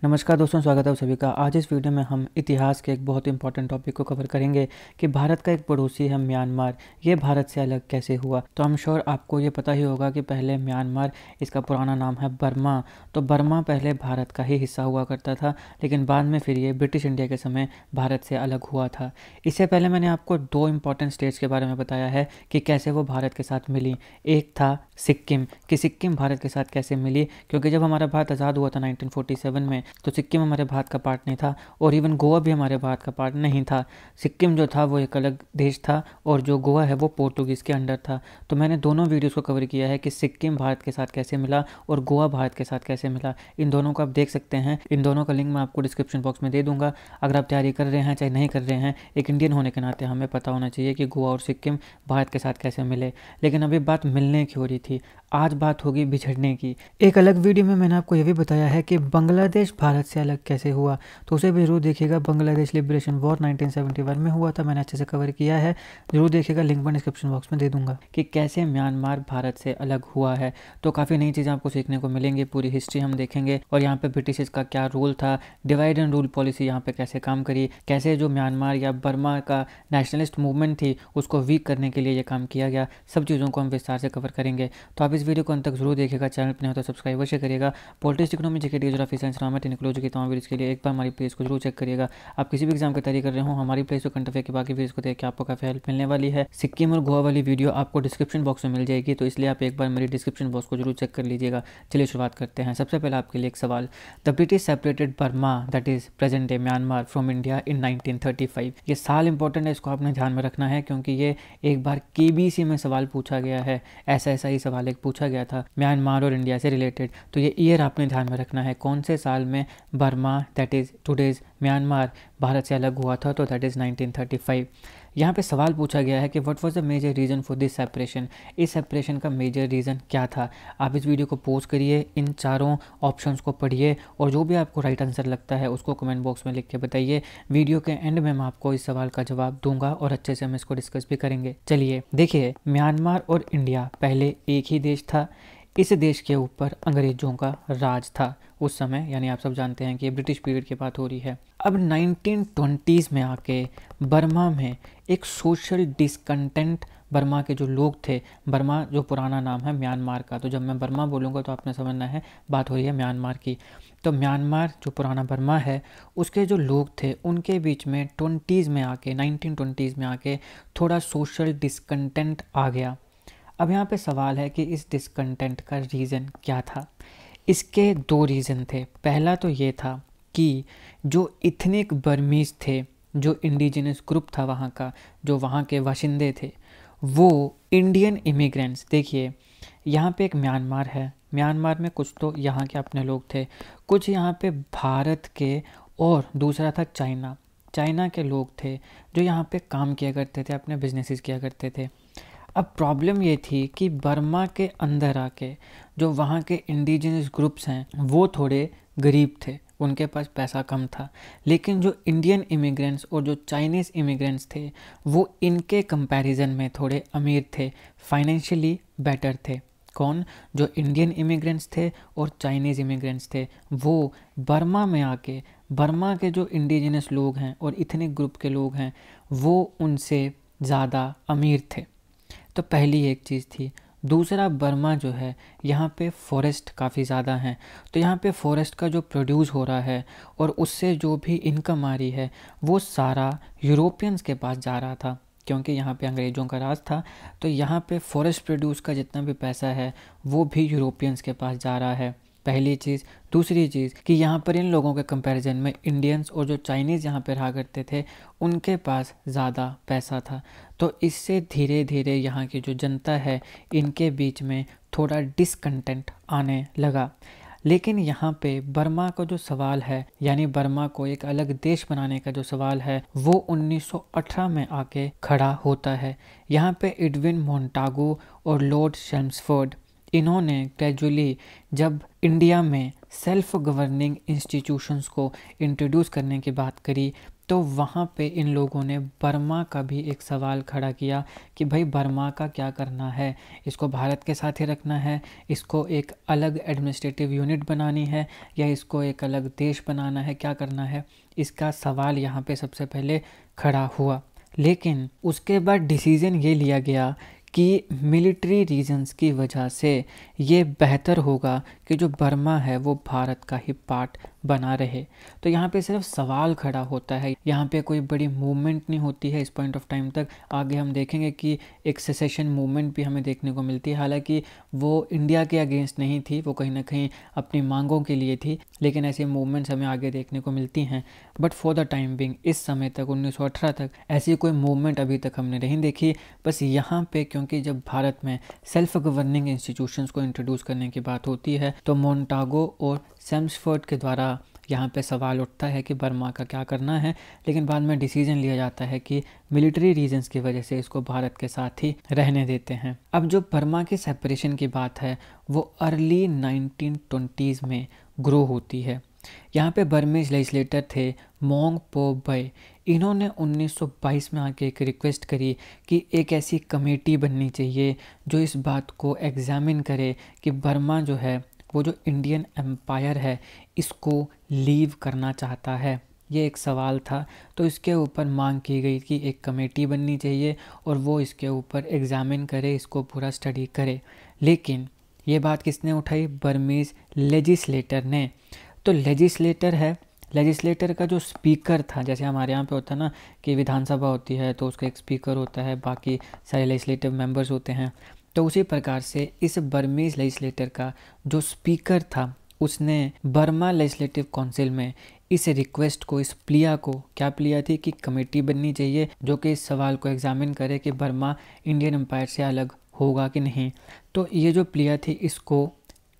नमस्कार दोस्तों, स्वागत है आप सभी का। आज इस वीडियो में हम इतिहास के एक बहुत इंपॉर्टेंट टॉपिक को कवर करेंगे कि भारत का एक पड़ोसी है म्यांमार, ये भारत से अलग कैसे हुआ। तो आई एम श्योर आपको ये पता ही होगा कि पहले म्यांमार, इसका पुराना नाम है बर्मा। तो बर्मा पहले भारत का ही हिस्सा हुआ करता था, लेकिन बाद में फिर ये ब्रिटिश इंडिया के समय भारत से अलग हुआ था। इससे पहले मैंने आपको दो इंपॉर्टेंट स्टेट्स के बारे में बताया है कि कैसे वो भारत के साथ मिली। एक था सिक्किम, कि सिक्किम भारत के साथ कैसे मिली, क्योंकि जब हमारा भारत आज़ाद हुआ था 1947 में, तो सिक्किम हमारे भारत का पार्ट नहीं था और इवन गोवा भी हमारे भारत का पार्ट नहीं था। सिक्किम जो था वो एक अलग देश था और जो गोवा है वो पोर्टुगीज़ के अंडर था। तो मैंने दोनों वीडियोस को कवर किया है कि सिक्किम भारत के साथ कैसे मिला और गोवा भारत के साथ कैसे मिला। इन दोनों को आप देख सकते हैं, इन दोनों का लिंक मैं आपको डिस्क्रिप्शन बॉक्स में दे दूंगा। अगर आप तैयारी कर रहे हैं चाहे नहीं कर रहे हैं, एक इंडियन होने के नाते हमें पता होना चाहिए कि गोवा और सिक्किम भारत के साथ कैसे मिले। लेकिन अभी बात मिलने की हो रही थी, आज बात होगी बिछड़ने की। एक अलग वीडियो में मैंने आपको यह भी बताया है कि बांग्लादेश भारत से अलग कैसे हुआ, तो उसे भी जरूर देखिएगा। बांग्लादेश लिबरेशन वॉर 1971 में हुआ था, मैंने अच्छे से कवर किया है, जरूर देखिएगा, लिंक मैं डिस्क्रिप्शन बॉक्स में दे दूंगा। कि कैसे म्यांमार भारत से अलग हुआ है, तो काफ़ी नई चीज़ें आपको सीखने को मिलेंगी। पूरी हिस्ट्री हम देखेंगे और यहाँ पे ब्रिटिश का क्या रोल था, डिवाइड एंड रूल पॉलिसी यहाँ पे कैसे काम करी, कैसे जो म्यांमार या बर्मा का नेशनलिस्ट मूवमेंट थी उसको वीक करने के लिए ये काम किया गया। सब चीज़ों को हम विस्तार से कवर करेंगे। तो आप इस वीडियो को अंत तक जरूर देखिएगा। चैनल पर नहीं हो तो सब्सक्राइब अवश्य करिएगा। Politics, economy, GK, geography, science, रामेट, इकोलॉजी की तमाम वीडियोस के लिए एक बार हमारी प्लेलिस्ट को जरूर चेक करिएगा। आप किसी भी एग्जाम की तैयारी कर रहे हो, हमारी प्लेलिस्ट को करंट अफेयर की बाकी वीडियोस को देख के आपको काफ़ी हेल्प मिलने वाली है। सिक्किम और गोवा वाली वीडियो आपको डिस्क्रिप्शन बॉक्स में मिल जाएगी, तो इसलिए आप एक बार मेरी डिस्क्रिप्शन बॉक्स को जरूर चेक कर लीजिएगा। चलिए शुरुआत करते हैं। सबसे पहले आपके लिए एक सवाल, the British separated Burma that is present day Myanmar from India in 1935। ये साल इंपॉर्टेंट है, इसको आपने ध्यान में रखना है, क्योंकि ये एक बार केबीसी में सवाल पूछा गया है। ऐसा ही सवाल एक पूछा गया था म्यांमार और इंडिया से रिलेटेड, तो ये ईयर आपने ध्यान में रखना है। कौन से साल में Burma that is today's Myanmar Bharat से अलग हुआ था, तो दैट इज़ 1935। यहाँ पे सवाल पूछा गया है कि what was the major reason for this separation, इस सेपरेशन का मेजर रीज़न क्या था। आप इस वीडियो को पॉज करिए, इन चारों ऑप्शंस को पढ़िए और जो भी आपको राइट आंसर लगता है उसको कमेंट बॉक्स में लिख के बताइए। वीडियो के एंड में मैं आपको इस सवाल का जवाब दूंगा और अच्छे से हम इसको डिस्कस भी करेंगे। चलिए देखिए, म्यांमार और इंडिया पहले एक ही देश था। इस देश के ऊपर अंग्रेज़ों का राज था उस समय, यानी आप सब जानते हैं कि ये ब्रिटिश पीरियड की बात हो रही है। अब 1920s में आके बर्मा में एक सोशल डिसकंटेंट, बर्मा के जो लोग थे, बर्मा जो पुराना नाम है म्यांमार का, तो जब मैं बर्मा बोलूँगा तो आपने समझना है बात हो रही है म्यांमार की। तो म्यांमार जो पुराना बर्मा है, उसके जो लोग थे उनके बीच में 20s में आके, 1920s में आके थोड़ा सोशल डिसकंटेंट आ गया। अब यहाँ पे सवाल है कि इस डिसकंटेंट का रीज़न क्या था। इसके दो रीज़न थे। पहला तो ये था कि जो इथनिक बर्मीज़ थे, जो इंडिजिनस ग्रुप था वहाँ का, जो वहाँ के बाशिंदे थे, वो इंडियन इमिग्रेंट्स, देखिए यहाँ पे एक म्यांमार है, म्यांमार में कुछ तो यहाँ के अपने लोग थे, कुछ यहाँ पे भारत के, और दूसरा था चाइना, चाइना के लोग थे जो यहाँ पे काम किया करते थे, अपने बिजनेसेस किया करते थे। अब प्रॉब्लम ये थी कि बर्मा के अंदर आके जो वहाँ के इंडिजिनस ग्रुप्स हैं वो थोड़े गरीब थे, उनके पास पैसा कम था। लेकिन जो इंडियन इमिग्रेंट्स और जो चाइनीज़ इमिग्रेंट्स थे वो इनके कंपैरिजन में थोड़े अमीर थे, फाइनेंशियली बेटर थे। कौन? जो इंडियन इमिग्रेंट्स थे और चाइनीज़ इमिग्रेंट्स थे, वो बर्मा में आके बर्मा के जो इंडिजिनस लोग हैं और इथनिक ग्रुप के लोग हैं वो उनसे ज़्यादा अमीर थे। तो पहली एक चीज़ थी। दूसरा, बर्मा जो है यहाँ पे फॉरेस्ट काफ़ी ज़्यादा हैं, तो यहाँ पे फॉरेस्ट का जो प्रोड्यूस हो रहा है और उससे जो भी इनकम आ रही है वो सारा यूरोपियंस के पास जा रहा था, क्योंकि यहाँ पे अंग्रेज़ों का राज था। तो यहाँ पे फॉरेस्ट प्रोड्यूस का जितना भी पैसा है वो भी यूरोपियंस के पास जा रहा है, पहली चीज़। दूसरी चीज़ कि यहाँ पर इन लोगों के कंपैरिजन में इंडियंस और जो चाइनीज़ यहाँ पर रहा करते थे उनके पास ज़्यादा पैसा था। तो इससे धीरे धीरे यहाँ की जो जनता है इनके बीच में थोड़ा डिसकंटेंट आने लगा। लेकिन यहाँ पे बर्मा का जो सवाल है, यानी बर्मा को एक अलग देश बनाने का जो सवाल है, वो 1918 में आके खड़ा होता है। यहाँ पे एडविन मोंटागू और लॉर्ड शेम्सफोर्ड, इन्होंने ग्रेजुअली जब इंडिया में सेल्फ गवर्निंग इंस्टीट्यूशंस को इंट्रोड्यूस करने की बात करी तो वहाँ पे इन लोगों ने बर्मा का भी एक सवाल खड़ा किया कि भाई बर्मा का क्या करना है, इसको भारत के साथ ही रखना है, इसको एक अलग एडमिनिस्ट्रेटिव यूनिट बनानी है या इसको एक अलग देश बनाना है, क्या करना है, इसका सवाल यहाँ पे सबसे पहले खड़ा हुआ। लेकिन उसके बाद डिसीज़न ये लिया गया कि मिलिट्री रीजंस की वजह से ये बेहतर होगा कि जो बर्मा है वो भारत का ही पार्ट बना रहे। तो यहाँ पे सिर्फ सवाल खड़ा होता है, यहाँ पे कोई बड़ी मूवमेंट नहीं होती है इस पॉइंट ऑफ टाइम तक। आगे हम देखेंगे कि एक सेसेशन मूवमेंट भी हमें देखने को मिलती है, हालांकि वो इंडिया के अगेंस्ट नहीं थी, वो कहीं ना कहीं अपनी मांगों के लिए थी, लेकिन ऐसी मूवमेंट्स हमें आगे देखने को मिलती हैं। But for the time being इस समय तक 1918 तक ऐसी कोई मूवमेंट अभी तक हमने नहीं देखी। बस यहाँ पे क्योंकि जब भारत में सेल्फ गवर्निंग इंस्टीट्यूशंस को इंट्रोड्यूस करने की बात होती है तो मोंटागो और सेम्सफोर्ड के द्वारा यहाँ पे सवाल उठता है कि बर्मा का क्या करना है, लेकिन बाद में डिसीजन लिया जाता है कि मिलिट्री रीजंस की वजह से इसको भारत के साथ ही रहने देते हैं। अब जो बर्मा की सेपरेशन की बात है वो अर्ली 1920s में ग्रो होती है। यहाँ पे बर्मीज लेजिस्लेटर थे मोंग पो बय, इन्होंने 1922 में आके एक रिक्वेस्ट करी कि एक ऐसी कमेटी बननी चाहिए जो इस बात को एग्जामिन करे कि बर्मा जो है वो जो इंडियन एम्पायर है इसको लीव करना चाहता है। ये एक सवाल था, तो इसके ऊपर मांग की गई कि एक कमेटी बननी चाहिए और वो इसके ऊपर एग्जामिन करे, इसको पूरा स्टडी करे। लेकिन ये बात किसने उठाई? बर्मीज लेजिस्लेटर ने। तो लेजिस्लेटर का जो स्पीकर था, जैसे हमारे यहाँ पे होता है ना कि विधानसभा होती है तो उसका एक स्पीकर होता है, बाकी सारे लेजिस्लेटिव मेंबर्स होते हैं, तो उसी प्रकार से इस बर्मीज लेजिस्लेटर का जो स्पीकर था उसने बर्मा लेजिस्लेटिव काउंसिल में इस रिक्वेस्ट को, इस प्लिया को, क्या प्लिया थी कि कमेटी बननी चाहिए जो कि इस सवाल को एग्जामिन करे कि बर्मा इंडियन एम्पायर से अलग होगा कि नहीं। तो ये जो प्लिया थी इसको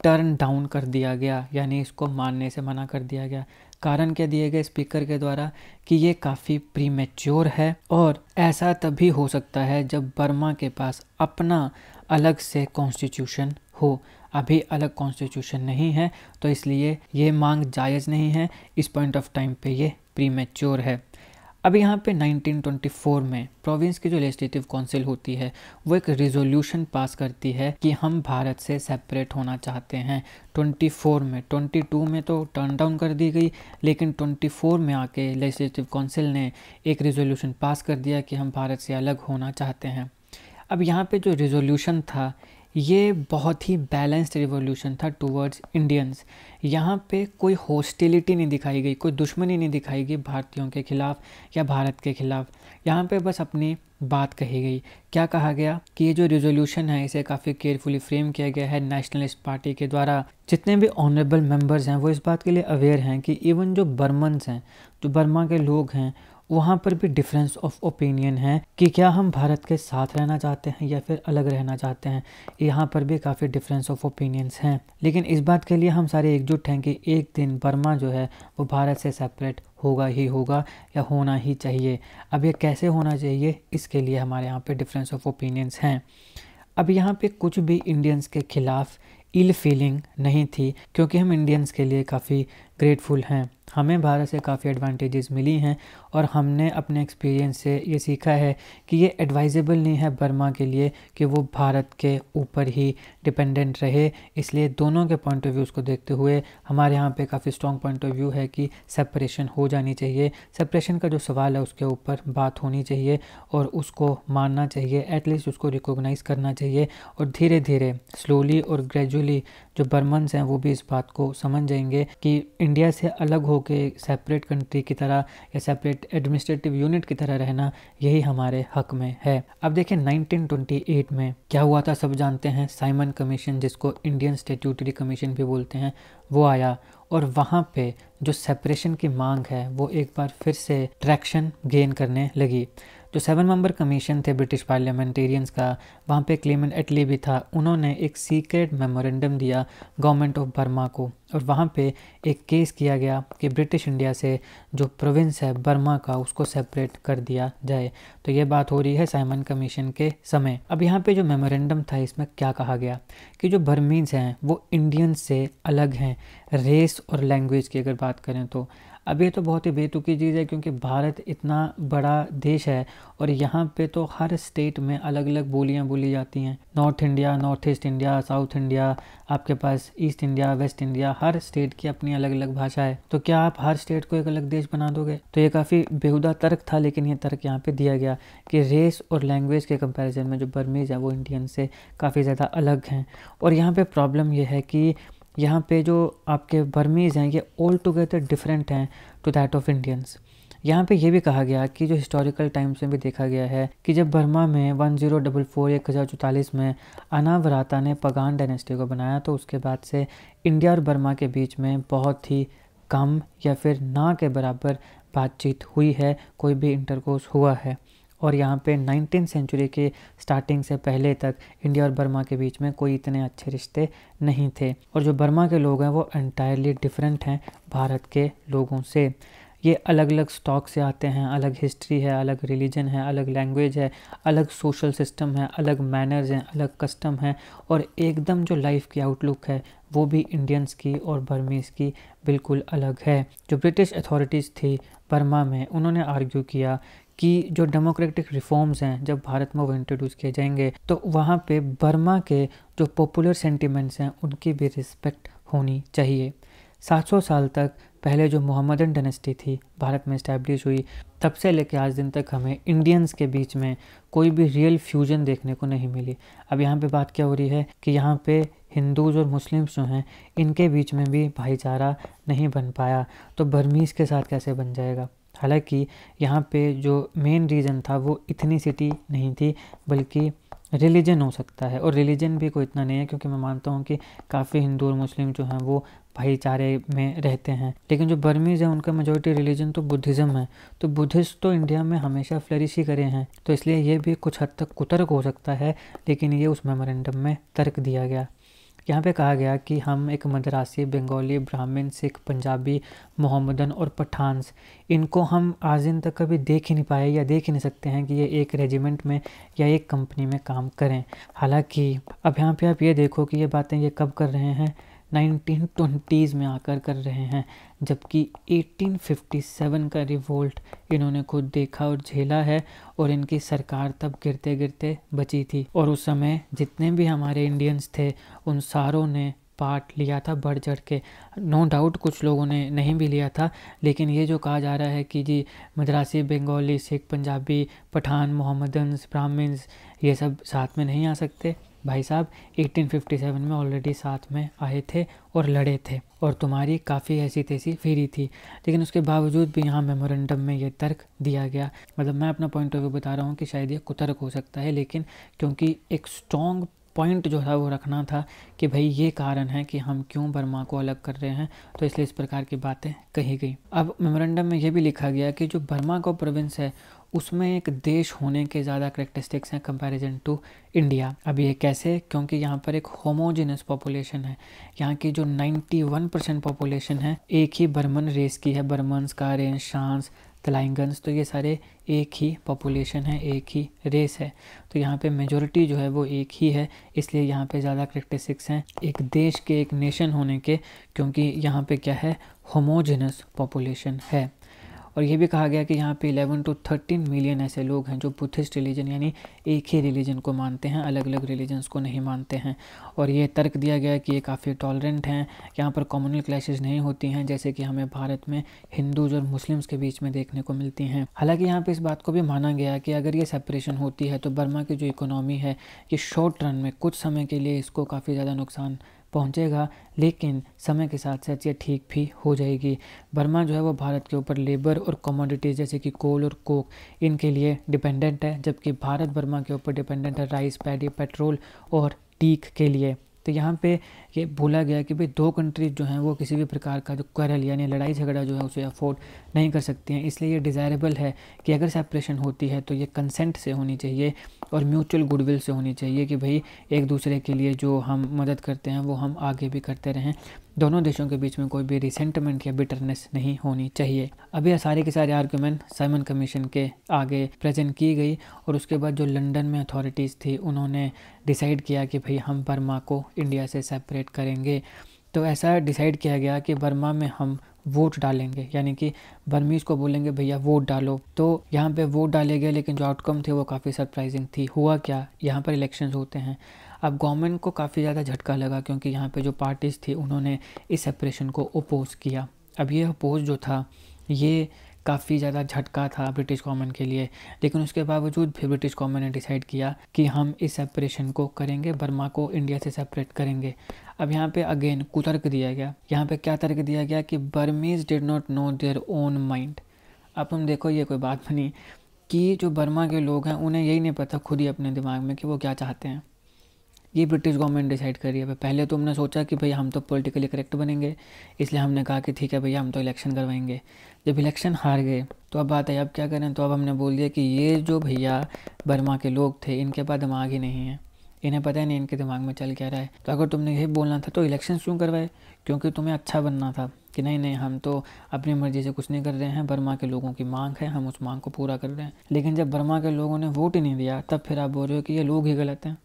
टर्न डाउन कर दिया गया, यानी इसको मानने से मना कर दिया गया। कारण क्या दिए गए स्पीकर के द्वारा कि ये काफ़ी प्रीमेच्योर है और ऐसा तभी हो सकता है जब बर्मा के पास अपना अलग से कॉन्स्टिट्यूशन हो। अभी अलग कॉन्स्टिट्यूशन नहीं है तो इसलिए ये मांग जायज़ नहीं है, इस पॉइंट ऑफ टाइम पे ये प्रीमेच्योर है। अब यहाँ पे 1924 में प्रोविंस की जो लेजिस्लेटिव काउंसिल होती है वो एक रिजोल्यूशन पास करती है कि हम भारत से सेपरेट होना चाहते हैं। 24 में, 22 में तो टर्न डाउन कर दी गई, लेकिन 24 में आके लेजिस्लेटिव काउंसिल ने एक रिजोल्यूशन पास कर दिया कि हम भारत से अलग होना चाहते हैं। अब यहाँ पे जो रिजोल्यूशन था ये बहुत ही बैलेंस्ड रिवोल्यूशन था टूवर्ड्स इंडियंस। यहाँ पे कोई हॉस्टिलिटी नहीं दिखाई गई, कोई दुश्मनी नहीं दिखाई गई भारतीयों के खिलाफ़ या भारत के खिलाफ़। यहाँ पे बस अपनी बात कही गई। क्या कहा गया कि ये जो रिजोल्यूशन है इसे काफ़ी केयरफुली फ्रेम किया गया है नेशनलिस्ट पार्टी के द्वारा। जितने भी ऑनरेबल मेंबर्स हैं वो इस बात के लिए अवेयर हैं कि इवन जो बर्मन्स हैं, जो बर्मा के लोग हैं, वहाँ पर भी डिफरेंस ऑफ ओपिनियन है कि क्या हम भारत के साथ रहना चाहते हैं या फिर अलग रहना चाहते हैं। यहाँ पर भी काफ़ी डिफरेंस ऑफ ओपिनियंस हैं, लेकिन इस बात के लिए हम सारे एकजुट हैं कि एक दिन बर्मा जो है वो भारत से सेपरेट होगा ही होगा या होना ही चाहिए। अब ये कैसे होना चाहिए इसके लिए हमारे यहाँ पे डिफरेंस ऑफ ओपिनियंस हैं। अब यहाँ पे कुछ भी इंडियंस के खिलाफ़ इल फीलिंग नहीं थी, क्योंकि हम इंडियंस के लिए काफ़ी ग्रेटफुल हैं। हमें भारत से काफ़ी एडवांटेजेस मिली हैं और हमने अपने एक्सपीरियंस से ये सीखा है कि ये एडवाइजेबल नहीं है बर्मा के लिए कि वो भारत के ऊपर ही डिपेंडेंट रहे। इसलिए दोनों के पॉइंट ऑफ व्यूज़ को देखते हुए हमारे यहाँ पे काफ़ी स्ट्रॉन्ग पॉइंट ऑफ व्यू है कि सेपरेशन हो जानी चाहिए। सेपरेशन का जो सवाल है उसके ऊपर बात होनी चाहिए और उसको मानना चाहिए, एटलीस्ट उसको रिकॉग्नाइज़ करना चाहिए। और धीरे धीरे स्लोली और ग्रेजुअली जो बर्मन्स हैं वो भी इस बात को समझ जाएंगे कि इंडिया से अलग होके सेपरेट कंट्री की तरह या सेपरेट एडमिनिस्ट्रेटिव यूनिट की तरह रहना यही हमारे हक में है। अब देखिए 1928 में क्या हुआ था, सब जानते हैं। साइमन कमीशन, जिसको इंडियन स्टैट्यूटरी कमीशन भी बोलते हैं, वो आया और वहाँ पे जो सेपरेशन की मांग है वो एक बार फिर से ट्रैक्शन गेन करने लगी। जो 7 मेंबर कमीशन थे ब्रिटिश पार्लियामेंटेरियंस का, वहाँ पे क्लेमेंट एटली भी था। उन्होंने एक सीक्रेट मेमोरेंडम दिया गवर्नमेंट ऑफ बर्मा को और वहाँ पे एक केस किया गया कि ब्रिटिश इंडिया से जो प्रोविंस है बर्मा का उसको सेपरेट कर दिया जाए। तो ये बात हो रही है साइमन कमीशन के समय। अब यहाँ पे जो मेमोरेंडम था इसमें क्या कहा गया कि जो बर्मीज हैं वो इंडियंस से अलग हैं रेस और लैंग्वेज की अगर बात करें तो। अब ये तो बहुत ही बेतुकी चीज़ है क्योंकि भारत इतना बड़ा देश है और यहाँ पे तो हर स्टेट में अलग अलग बोलियाँ बोली जाती हैं। North India, north east India, south India, आपके पास ईस्ट इंडिया, वेस्ट इंडिया, हर स्टेट की अपनी अलग अलग भाषा है। तो क्या आप हर स्टेट को एक अलग देश बना दोगे? तो ये काफ़ी बेहुदा तर्क था, लेकिन ये तर्क यहाँ पे दिया गया कि रेस और लैंग्वेज के कंपैरिजन में जो बर्मीज है वो इंडियन से काफ़ी ज़्यादा अलग हैं। और यहाँ पे प्रॉब्लम ये है कि यहाँ पे जो आपके बर्मीज़ हैं ये ऑल टुगेदर डिफरेंट हैं टू दैट ऑफ इंडियंस। यहाँ पे ये भी कहा गया कि जो हिस्टोरिकल टाइम्स में भी देखा गया है कि जब बर्मा में 1044 में अनावराता ने पगान डायनेस्टी को बनाया तो उसके बाद से इंडिया और बर्मा के बीच में बहुत ही कम या फिर ना के बराबर बातचीत हुई है, कोई भी इंटरकोर्स हुआ है। और यहाँ पे 19th सेंचुरी के स्टार्टिंग से पहले तक इंडिया और बर्मा के बीच में कोई इतने अच्छे रिश्ते नहीं थे। और जो बर्मा के लोग हैं वो एंटायरली डिफरेंट हैं भारत के लोगों से। ये अलग अलग स्टॉक से आते हैं, अलग हिस्ट्री है, अलग रिलीजन है, अलग लैंग्वेज है, अलग सोशल सिस्टम है, अलग मैनर्स हैं, अलग कस्टम है और एकदम जो लाइफ की आउटलुक है वो भी इंडियंस की और बर्मीज़ की बिल्कुल अलग है। जो ब्रिटिश अथॉरिटीज़ थी बर्मा में उन्होंने आर्ग्यू किया कि जो डेमोक्रेटिक रिफॉर्म्स हैं जब भारत में वो इंट्रोड्यूस किए जाएंगे तो वहाँ पे बर्मा के जो पॉपुलर सेंटिमेंट्स हैं उनकी भी रिस्पेक्ट होनी चाहिए। 700 साल तक पहले जो मोहम्मदन डायनेस्टी थी भारत में इस्टेब्लिश हुई, तब से लेकर आज दिन तक हमें इंडियंस के बीच में कोई भी रियल फ्यूजन देखने को नहीं मिली। अब यहाँ पे बात क्या हो रही है कि यहाँ पे हिंदूज़ और मुस्लिम्स जो हैं इनके बीच में भी भाईचारा नहीं बन पाया, तो बर्मीज़ के साथ कैसे बन जाएगा। हालांकि यहाँ पे जो मेन रीज़न था वो इथनिसिटी नहीं थी बल्कि रिलीजन हो सकता है, और रिलीजन भी कोई इतना नहीं है क्योंकि मैं मानता हूँ कि काफ़ी हिंदू और मुस्लिम जो हैं वो भाईचारे में रहते हैं। लेकिन जो बर्मीज़ हैं उनका मेजॉरिटी रिलीजन तो बुद्धिज़्म है, तो बुद्धिस्ट तो इंडिया में हमेशा फ्लरिश ही करे हैं, तो इसलिए ये भी कुछ हद तक कुतर्क हो सकता है, लेकिन ये उस मेमोरेंडम में तर्क दिया गया। यहाँ पे कहा गया कि हम एक मद्रासी, बंगाली, ब्राह्मण, सिख, पंजाबी, मोहम्मदन और पठान्स, इनको हम आज दिन तक कभी देख ही नहीं पाए या देख ही नहीं सकते हैं कि ये एक रेजिमेंट में या एक कंपनी में काम करें। हालांकि अब यहाँ पे आप ये देखो कि ये बातें ये कब कर रहे हैं, 1920s में आकर कर रहे हैं, जबकि 1857 का रिवोल्ट इन्होंने खुद देखा और झेला है और इनकी सरकार तब गिरते गिरते बची थी। और उस समय जितने भी हमारे इंडियंस थे उन सारों ने पार्ट लिया था बढ़ चढ़ के। नो डाउट कुछ लोगों ने नहीं भी लिया था, लेकिन ये जो कहा जा रहा है कि जी मद्रासी, बंगाली, सिख, पंजाबी, पठान, मोहम्मदन्स, ब्राह्मण्स ये सब साथ में नहीं आ सकते, भाई साहब 1857 में ऑलरेडी साथ में आए थे और लड़े थे और तुम्हारी काफ़ी ऐसी तैसी फेरी थी। लेकिन उसके बावजूद भी यहाँ मेमोरेंडम में ये तर्क दिया गया। मतलब मैं अपना पॉइंट ऑफ व्यू बता रहा हूँ कि शायद ये कुतर्क हो सकता है, लेकिन क्योंकि एक स्ट्रॉन्ग पॉइंट जो था वो रखना था कि भाई ये कारण है कि हम क्यों बर्मा को अलग कर रहे हैं, तो इसलिए इस प्रकार की बातें कही गई। अब मेमोरेंडम में ये भी लिखा गया कि जो बर्मा का प्रोविंस है उसमें एक देश होने के ज़्यादा करेक्टरिस्टिक्स हैं कंपैरिजन टू इंडिया। अब ये कैसे? क्योंकि यहाँ पर एक होमोजेनस पॉपुलेशन है। यहाँ की जो 91% पॉपुलेशन है एक ही बर्मन रेस की है, बर्मन्स, कारेंस, शांस, तलाइंगन्स, तो ये सारे एक ही पॉपुलेशन है, एक ही रेस है। तो यहाँ पे मेजॉरिटी जो है वो एक ही है, इसलिए यहाँ पे ज़्यादा करेक्टरिस्टिक्स हैं एक देश के, एक नेशन होने के, क्योंकि यहाँ पे क्या है, होमोजेनस पॉपुलेशन है। और ये भी कहा गया कि यहाँ पे 11 to 13 मिलियन ऐसे लोग हैं जो बुद्धिस्ट रिलीजन यानी एक ही रिलीजन को मानते हैं, अलग अलग रिलीजन्स को नहीं मानते हैं। और ये तर्क दिया गया कि ये काफ़ी टॉलरेंट हैं, यहाँ पर कम्युनल क्लैशेस नहीं होती हैं जैसे कि हमें भारत में हिंदूज और मुस्लिम्स के बीच में देखने को मिलती हैं। हालांकि यहाँ पे इस बात को भी माना गया कि अगर ये सेपरेशन होती है तो बर्मा की जो इकोनॉमी है ये शॉर्ट रन में कुछ समय के लिए इसको काफ़ी ज़्यादा नुकसान पहुंचेगा, लेकिन समय के साथ साथ ये ठीक भी हो जाएगी। बर्मा जो है वो भारत के ऊपर लेबर और कमोडिटीज़ जैसे कि कोल और कोक इनके लिए डिपेंडेंट है, जबकि भारत बर्मा के ऊपर डिपेंडेंट है राइस, पैडी, पेट्रोल और टीक के लिए। तो यहाँ पे ये बोला गया कि भाई दो कंट्रीज जो हैं वो किसी भी प्रकार का जो क्वेरल यानी लड़ाई झगड़ा जो है उसे अफोर्ड नहीं कर सकती हैं, इसलिए ये डिज़ायरेबल है कि अगर सेपरेशन होती है तो ये कंसेंट से होनी चाहिए और म्यूचुअल गुडविल से होनी चाहिए कि भाई एक दूसरे के लिए जो हम मदद करते हैं वो हम आगे भी करते रहें। दोनों देशों के बीच में कोई भी रिसेंटमेंट या बिटरनेस नहीं होनी चाहिए। अभी सारे के सारे आर्गूमेंट साइमन कमीशन के आगे प्रेजेंट की गई और उसके बाद जो लंदन में अथॉरिटीज़ थी उन्होंने डिसाइड किया कि भाई हम बर्मा को इंडिया से सेपरेट करेंगे। तो ऐसा डिसाइड किया गया कि बर्मा में हम वोट डालेंगे, यानी कि बर्मीज़ को बोलेंगे भैया वोट डालो। तो यहाँ पे वोट डाले गए, लेकिन जो आउटकम थे वो काफ़ी सरप्राइजिंग थी। हुआ क्या, यहाँ पर इलेक्शंस होते हैं। अब गवर्नमेंट को काफ़ी ज़्यादा झटका लगा क्योंकि यहाँ पे जो पार्टीज़ थी उन्होंने इस सेपरेशन को अपोज किया। अब ये अपोज जो था ये काफ़ी ज़्यादा झटका था ब्रिटिश गवर्नमेंट के लिए, लेकिन उसके बावजूद फिर ब्रिटिश गवर्नमेंट ने डिसाइड किया कि हम इस सेपरेशन को करेंगे, बर्मा को इंडिया से सेपरेट करेंगे। अब यहाँ पे अगेन कुतर्क दिया गया। यहाँ पे क्या तर्क दिया गया कि Burmese did not know their own mind. अब तुम देखो ये कोई बात बनी कि जो बर्मा के लोग हैं उन्हें यही नहीं पता खुद ही अपने दिमाग में कि वो क्या चाहते हैं। ये ब्रिटिश गवर्नमेंट डिसाइड कर रही है। पहले तो हमने सोचा कि भाई हम तो पॉलिटिकली करेक्ट बनेंगे, इसलिए हमने कहा कि ठीक है भैया हम तो इलेक्शन करवाएंगे। जब इलेक्शन हार गए तो अब बात है अब क्या करें। तो अब हमने बोल दिया कि ये जो भैया बर्मा के लोग थे इनके पास दिमाग ही नहीं है, इन्हें पता ही नहीं इनके दिमाग में चल क्या रहा है। तो अगर तुमने यही बोलना था तो इलेक्शन क्यों करवाए, क्योंकि तुम्हें अच्छा बनना था कि नहीं हम तो अपनी मर्जी से कुछ नहीं कर रहे हैं, बर्मा के लोगों की मांग है, हम उस मांग को पूरा कर रहे हैं। लेकिन जब बर्मा के लोगों ने वोट ही नहीं दिया तब फिर आप बोल रहे हो कि ये लोग ही गलत हैं,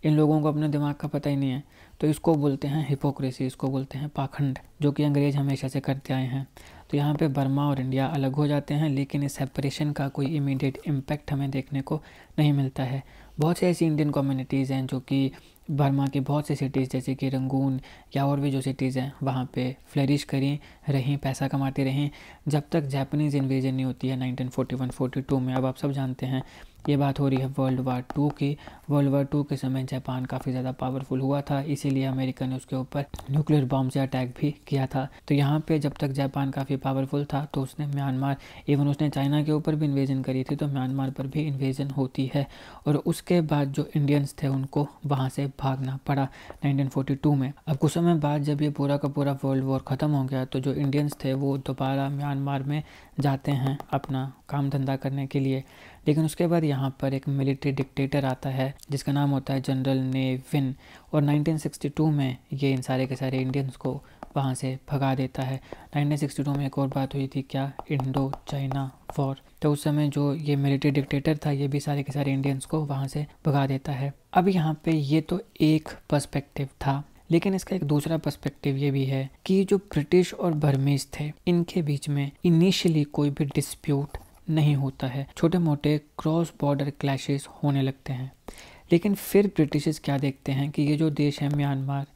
इन लोगों को अपने दिमाग का पता ही नहीं है। तो इसको बोलते हैं हिपोक्रेसी, इसको बोलते हैं पाखंड, जो कि अंग्रेज हमेशा से करते आए हैं। तो यहाँ पे बर्मा और इंडिया अलग हो जाते हैं, लेकिन इस सेपरेशन का कोई इमीडिएट इम्पैक्ट हमें देखने को नहीं मिलता है। बहुत से ऐसी इंडियन कम्युनिटीज़ हैं जो कि बर्मा की बहुत सी सिटीज़ जैसे कि रंगून या और भी जो सिटीज़ हैं वहाँ पे फ्लरिश करी रहीं, पैसा कमाती रहीं, जब तक जापानीज़ इन्वेजन नहीं होती है 1941-42 में। अब आप सब जानते हैं ये बात हो रही है वर्ल्ड वार 2 की। वर्ल्ड वार 2 के समय जापान काफ़ी ज़्यादा पावरफुल हुआ था, इसीलिए अमेरिका ने उसके ऊपर न्यूक्लियर बॉम्ब से अटैक भी किया था। तो यहाँ पे जब तक जापान काफ़ी पावरफुल था तो उसने म्यांमार, इवन उसने चाइना के ऊपर भी इन्वेजन करी थी, तो म्यांमार पर भी इन्वेजन होती है। और उसके बाद जो इंडियंस थे उनको वहाँ से भागना पड़ा 1942 में। अब कुछ समय बाद जब ये पूरा का पूरा वर्ल्ड वॉर ख़त्म हो गया तो जो इंडियंस थे वो दोबारा म्यांमार में जाते हैं अपना काम धंधा करने के लिए। लेकिन उसके बाद यहाँ पर एक मिलिट्री डिक्टेटर आता है जिसका नाम होता है जनरल ने विन, और 1962 में ये इन सारे के सारे इंडियंस को वहाँ से भगा देता है। 1962 में एक और बात हुई थी, क्या, इंडो चाइना वॉर। तो उस समय जो ये मिलिट्री डिक्टेटर था ये भी सारे के सारे इंडियंस को वहाँ से भगा देता है। अब यहाँ पे ये तो एक पर्सपेक्टिव था, लेकिन इसका एक दूसरा पर्सपेक्टिव ये भी है कि जो ब्रिटिश और बर्मीज थे इनके बीच में इनिशियली कोई भी डिस्प्यूट नहीं होता है, छोटे मोटे क्रॉस बॉर्डर क्लैशेस होने लगते हैं। लेकिन फिर ब्रिटिशर्स क्या देखते हैं कि ये जो देश है म्यांमार,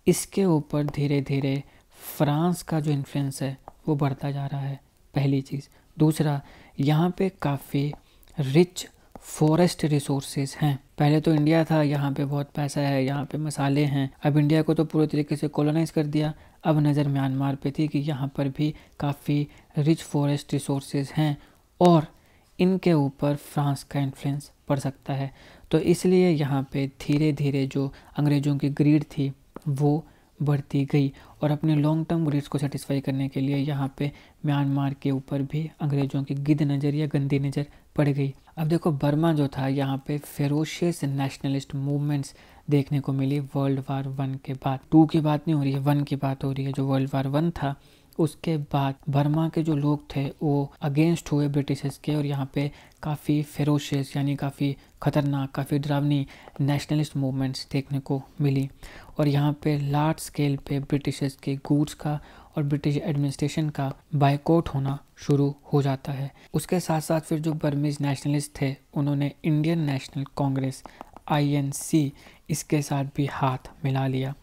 इसके ऊपर धीरे धीरे फ्रांस का जो इन्फ्लुएंस है वो बढ़ता जा रहा है, पहली चीज़। दूसरा, यहाँ पे काफ़ी रिच फॉरेस्ट रिसोर्सेज हैं। पहले तो इंडिया था, यहाँ पे बहुत पैसा है, यहाँ पे मसाले हैं। अब इंडिया को तो पूरे तरीके से कॉलोनाइज कर दिया, अब नज़र म्यांमार पे थी कि यहाँ पर भी काफ़ी रिच फॉरेस्ट रिसोर्सेज हैं और इनके ऊपर फ्रांस का इन्फ्लुएंस पड़ सकता है। तो इसलिए यहाँ पे धीरे धीरे जो अंग्रेज़ों की ग्रीड थी वो बढ़ती गई और अपने लॉन्ग टर्म ग्रीड्स को सेटिस्फाई करने के लिए यहाँ पे म्यांमार के ऊपर भी अंग्रेज़ों की गिद्ध नज़र या गंदी नज़र पड़ गई। अब देखो बर्मा जो था यहाँ पे फेरोशियस नेशनलिस्ट मूवमेंट्स देखने को मिली वर्ल्ड वार 1 के बाद। 2 की बात नहीं हो रही है, 1 की बात हो रही है। जो वर्ल्ड वार 1 था उसके बाद बर्मा के जो लोग थे वो अगेंस्ट हुए ब्रिटिशर्स के, और यहाँ पे काफ़ी फेरोशियस यानी काफ़ी ख़तरनाक, काफ़ी डरावनी नेशनलिस्ट मूवमेंट्स देखने को मिली। और यहाँ पे लार्ज स्केल पे ब्रिटिशर्स के गुड्स का और ब्रिटिश एडमिनिस्ट्रेशन का बायकॉट होना शुरू हो जाता है। उसके साथ साथ फिर जो बर्मीज नेशनलिस्ट थे उन्होंने इंडियन नेशनल कांग्रेस INC इसके साथ भी हाथ मिला लिया।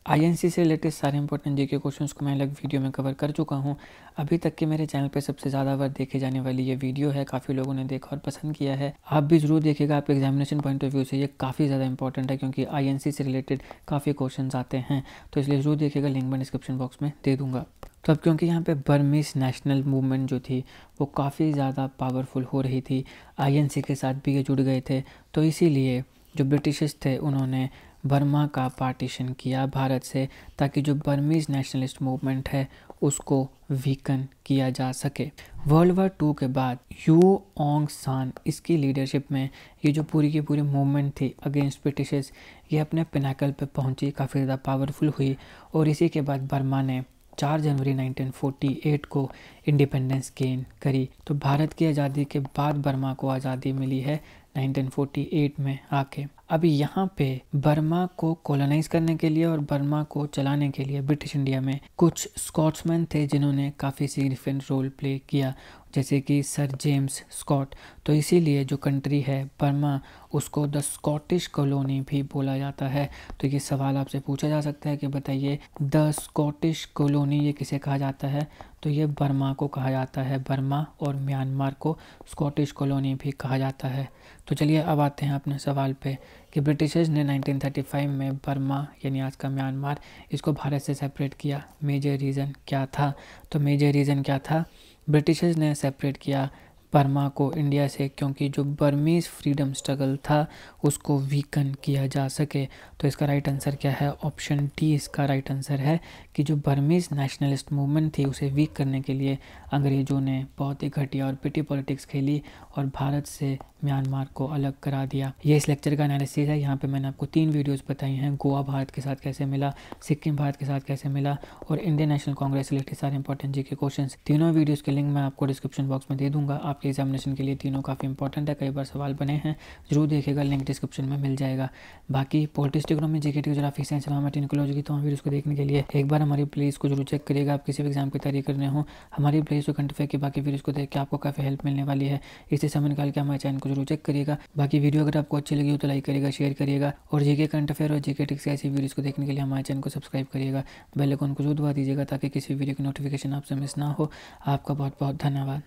INC से रिलेटेड सारे इंपॉर्टेंट जीके क्वेश्चंस को मैं अलग वीडियो में कवर कर चुका हूं। अभी तक के मेरे चैनल पे सबसे ज़्यादा बार देखे जाने वाली ये वीडियो है, काफ़ी लोगों ने देखा और पसंद किया है। आप भी ज़रूर देखिएगा, आपके एग्जामिनेशन पॉइंट ऑफ व्यू से ये काफ़ी ज़्यादा इंपॉर्टेंट है क्योंकि INC से रिलेटेड काफ़ी क्वेश्चन आते हैं, तो इसलिए ज़रूर देखिएगा, लिंक मैं डिस्क्रिप्शन बॉक्स में दे दूँगा। तो अब क्योंकि यहाँ पे बर्मीज नेशनल मूवमेंट जो थी वो काफ़ी ज़्यादा पावरफुल हो रही थी, INC के साथ भी ये जुड़ गए थे, तो इसीलिए जो ब्रिटिशर्स थे उन्होंने बर्मा का पार्टीशन किया भारत से, ताकि जो बर्मीज नेशनलिस्ट मूवमेंट है उसको वीकन किया जा सके। वर्ल्ड वार 2 के बाद यू ओंग सान इसकी लीडरशिप में ये जो पूरी की पूरी मूवमेंट थी अगेंस्ट ब्रिटिशर्स, ये अपने पिनाकल पे पहुंची, काफ़ी ज़्यादा पावरफुल हुई। और इसी के बाद बर्मा ने 4 जनवरी 1948 को इंडिपेंडेंस गेन करी। तो भारत की आज़ादी के बाद बर्मा को आज़ादी मिली है 1948 में आके। अभी यहाँ पे बर्मा को कॉलोनाइज करने के लिए और बर्मा को चलाने के लिए ब्रिटिश इंडिया में कुछ स्कॉट्समैन थे जिन्होंने काफ़ी सिग्निफिकेंट रोल प्ले किया, जैसे कि सर जेम्स स्कॉट। तो इसीलिए जो कंट्री है बर्मा, उसको द स्कॉटिश कॉलोनी भी बोला जाता है। तो ये सवाल आपसे पूछा जा सकता है कि बताइए द स्कॉटिश कॉलोनी ये किसे कहा जाता है? तो ये बर्मा को कहा जाता है। बर्मा और म्यांमार को स्कॉटिश कॉलोनी भी कहा जाता है। तो चलिए अब आते हैं अपने सवाल पे कि ब्रिटिशर्स ने 1935 में बर्मा यानी आज का म्यांमार इसको भारत से सेपरेट किया। मेजर रीज़न क्या था? तो मेजर रीज़न क्या था? ब्रिटिशर्स ने सेपरेट किया बर्मा को इंडिया से क्योंकि जो बर्मीज़ फ्रीडम स्ट्रगल था उसको वीकन किया जा सके। तो इसका राइट आंसर क्या है? ऑप्शन डी इसका राइट आंसर है कि जो बर्मीज़ नेशनलिस्ट मूवमेंट थी उसे वीक करने के लिए अंग्रेज़ों ने बहुत ही घटिया और पिटी पॉलिटिक्स खेली और भारत से म्यांमार को अलग करा दिया। ये इस लेक्चर का एनालिसिस है। यहाँ पे मैंने आपको 3 वीडियोस बताई हैं, गोवा भारत के साथ कैसे मिला, सिक्किम भारत के साथ कैसे मिला और इंडियन नेशनल कांग्रेस रिलेटेड सारे इंपॉर्टेंट जी के क्वेश्चंस। तीनों वीडियोस के लिंक मैं आपको डिस्क्रिप्शन बॉक्स में दे दूंगा। आपके एग्जामिनेशन के लिए तीनों काफ़ी इंपॉर्टेंट है, कई बार सवाल बने हैं, जरूर देखिएगा, लिंक डिस्क्रिप्शन में मिल जाएगा। बाकी politics, economy, GK, geography, science, environment, ecology की तमाम वीडियोस को देखने के लिए एक बार हमारी प्लेलिस्ट को जरूर चेक करिएगा। आप किसी भी एग्जाम की तैयारी करने हो, हमारी प्लेलिस्ट को कंटिफाई की बाकी वीडियोस को देख के आपको काफ़ी हेल्प मिलने वाली है। इसे समय निकाल के हमारे चैनल को जरूर चेक करिएगा। बाकी वीडियो अगर आपको अच्छी लगी हो तो लाइक करिएगा, शेयर करिएगा और जीके करंट अफेयर और जीके ट्रिक्स ऐसी वीडियोस को देखने के लिए हमारे चैनल को सब्सक्राइब करिएगा। बेल आइकन को जरूर दबा दीजिएगा ताकि किसी वीडियो की नोटिफिकेशन आपसे मिस ना हो। आपका बहुत बहुत धन्यवाद।